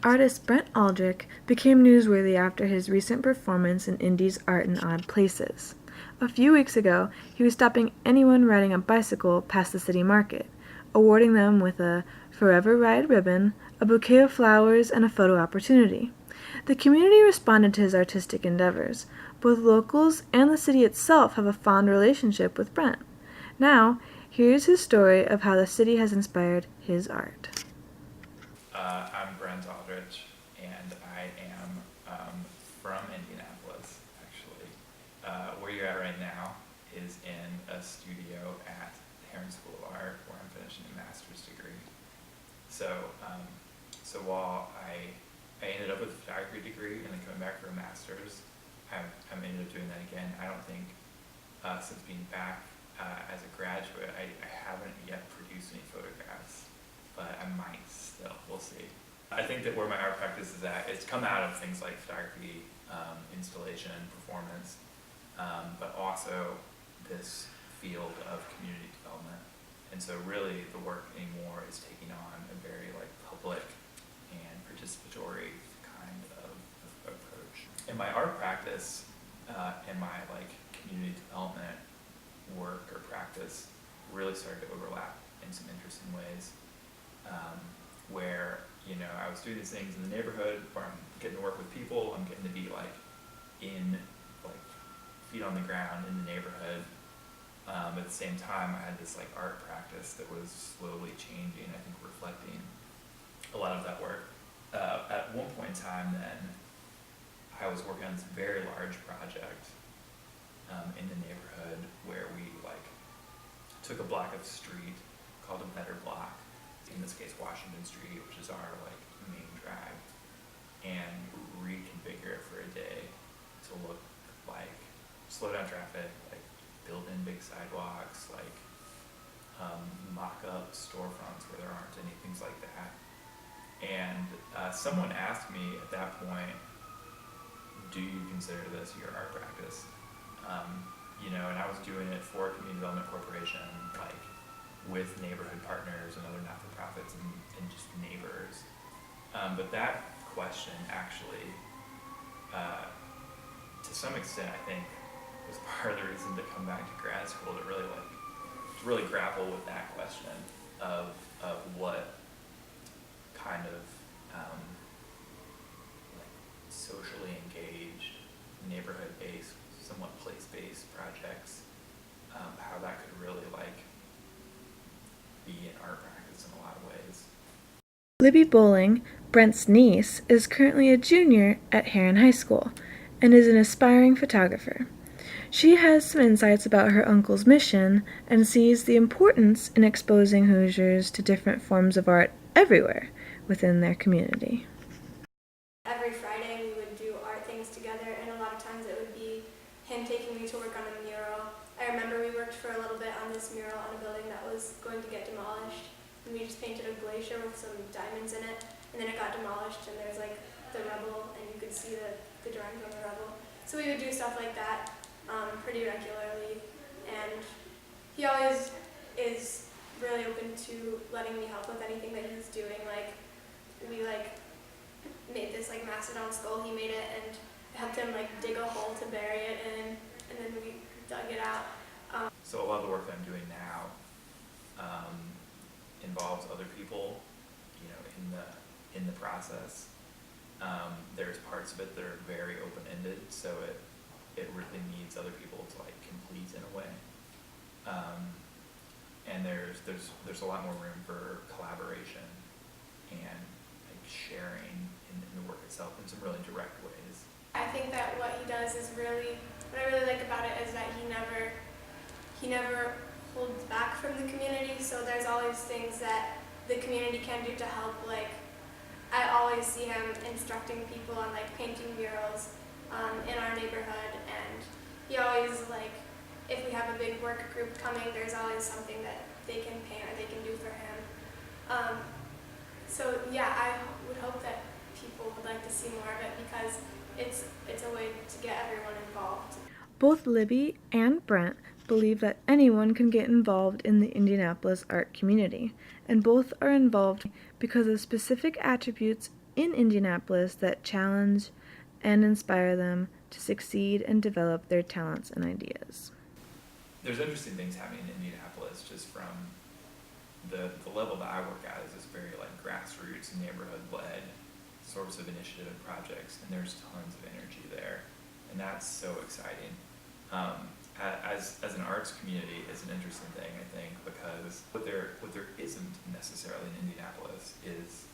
Artist Brent Aldrich became newsworthy after his recent performance in Indy's Art in Odd Places. A few weeks ago, he was stopping anyone riding a bicycle past the city market, awarding them with a Forever Ride ribbon, a bouquet of flowers, and a photo opportunity. The community responded to his artistic endeavors. Both locals and the city itself have a fond relationship with Brent. Now, here's his story of how the city has inspired his art. I'm Brent Aldrich, and I am from Indianapolis, actually. Where you're at right now is in a studio at the Heron School of Art, where I'm finishing a master's degree. So while I ended up with a photography degree and then coming back for a master's, I'm ended up doing that again. I don't think since being back as a graduate, I haven't yet produced any photographs, but I might still, we'll see. I think that where my art practice is at, it's come out of things like photography, installation, performance, but also this field of community development. And so really the work anymore is taking on a very like public and participatory kind of approach. In my art practice and my like community development work or practice really started to overlap in some interesting ways. Where, you know, I was doing these things in the neighborhood where I'm getting to work with people, I'm getting to be like in, like feet on the ground in the neighborhood. At the same time, I had this like art practice that was slowly changing, I think reflecting a lot of that work. At one point in time then, I was working on this very large project in the neighborhood where we like took a block of street called a better block, in this case Washington Street, which is our like main drag, and reconfigure it for a day to look like slow down traffic, like build in big sidewalks, like mock up storefronts where there aren't any, things like that. And someone asked me at that point, do you consider this your art practice? You know, and I was doing it for a community development corporation, like with neighborhood partners and other not-for-profits and just neighbors. But that question actually, to some extent, I think, was part of the reason to come back to grad school, to really grapple with that question of what kind of like socially engaged, neighborhood-based, somewhat place-based projects, how that could really like be an art practice in a lot of ways. Libby Bowling, Brent's niece, is currently a junior at Heron High School and is an aspiring photographer. She has some insights about her uncle's mission and sees the importance in exposing Hoosiers to different forms of art everywhere within their community. Every Friday we would do art things together, and a lot of times it would be him taking me to work on a mural. I remember we worked for a little bit on this mural on a building that was going to get demolished, and we just painted a glacier with some diamonds in it, and then it got demolished and there's like the rubble, and you could see the drawings on the rubble. So we would do stuff like that pretty regularly, and he always is really open to letting me help with anything that he's doing. Like we like made this like mastodon skull, he made it, and I helped him like dig a hole to bury it in, and then we dug it out. So a lot of the work that I'm doing now involves other people, you know, in the process. There's parts of it that are very open-ended, so it really needs other people to like complete in a way. And there's a lot more room for collaboration and like sharing in the work itself in some really direct ways. I think that what he does is what I really like about it is that he never holds back from the community, so there's always things that the community can do to help. Like I always see him instructing people on like painting murals in our neighborhood, and he always like, if we have a big work group coming, there's always something that they can paint or they can do for him. So yeah, I would hope that people would like to see more of it, because it's a way to get everyone involved. Both Libby and Brent believe that anyone can get involved in the Indianapolis art community, and both are involved because of specific attributes in Indianapolis that challenge and inspire them to succeed and develop their talents and ideas. There's interesting things happening in Indianapolis just from the level that I work at is very like grassroots, neighborhood-led sorts of initiative and projects, and there's tons of energy there, and that's so exciting. As an arts community, it's an interesting thing, I think, because what there isn't necessarily in Indianapolis is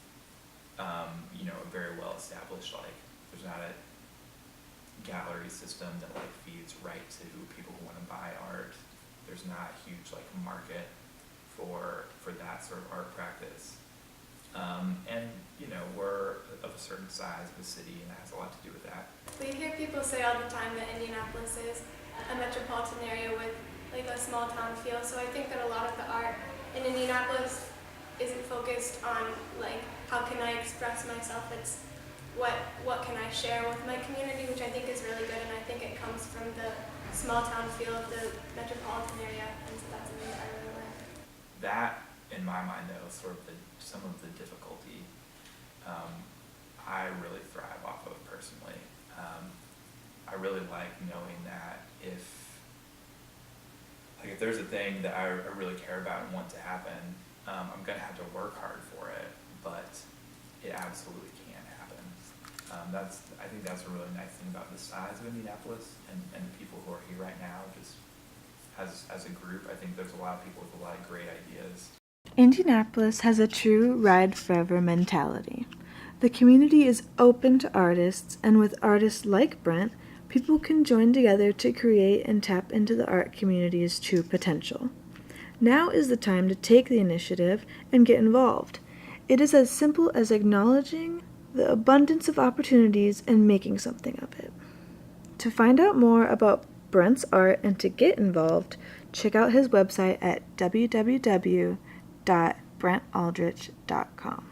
a very well established, like, there's not a gallery system that like feeds right to people who want to buy art. There's not a huge like market for that sort of art practice. And we're of a certain size of a city, and that has a lot to do with that. We hear people say all the time that Indianapolis is a metropolitan area with like a small town feel. So I think that a lot of the art in Indianapolis isn't focused on like how can I express myself. It's what can I share with my community, which I think is really good, and I think it comes from the small town feel of the metropolitan area, and so that's something that I really like. That, in my mind, though, is sort of some of the difficulty I really thrive off of personally. I really like knowing that if there's a thing that I really care about and want to happen, I'm going to have to work hard for it, but it absolutely can happen. I think that's a really nice thing about the size of Indianapolis and the people who are here right now. Just as a group, I think there's a lot of people with a lot of great ideas. Indianapolis has a true ride forever mentality. The community is open to artists, and with artists like Brent, people can join together to create and tap into the art community's true potential. Now is the time to take the initiative and get involved. It is as simple as acknowledging the abundance of opportunities and making something of it. To find out more about Brent's art and to get involved, check out his website at www.brentaldrich.com.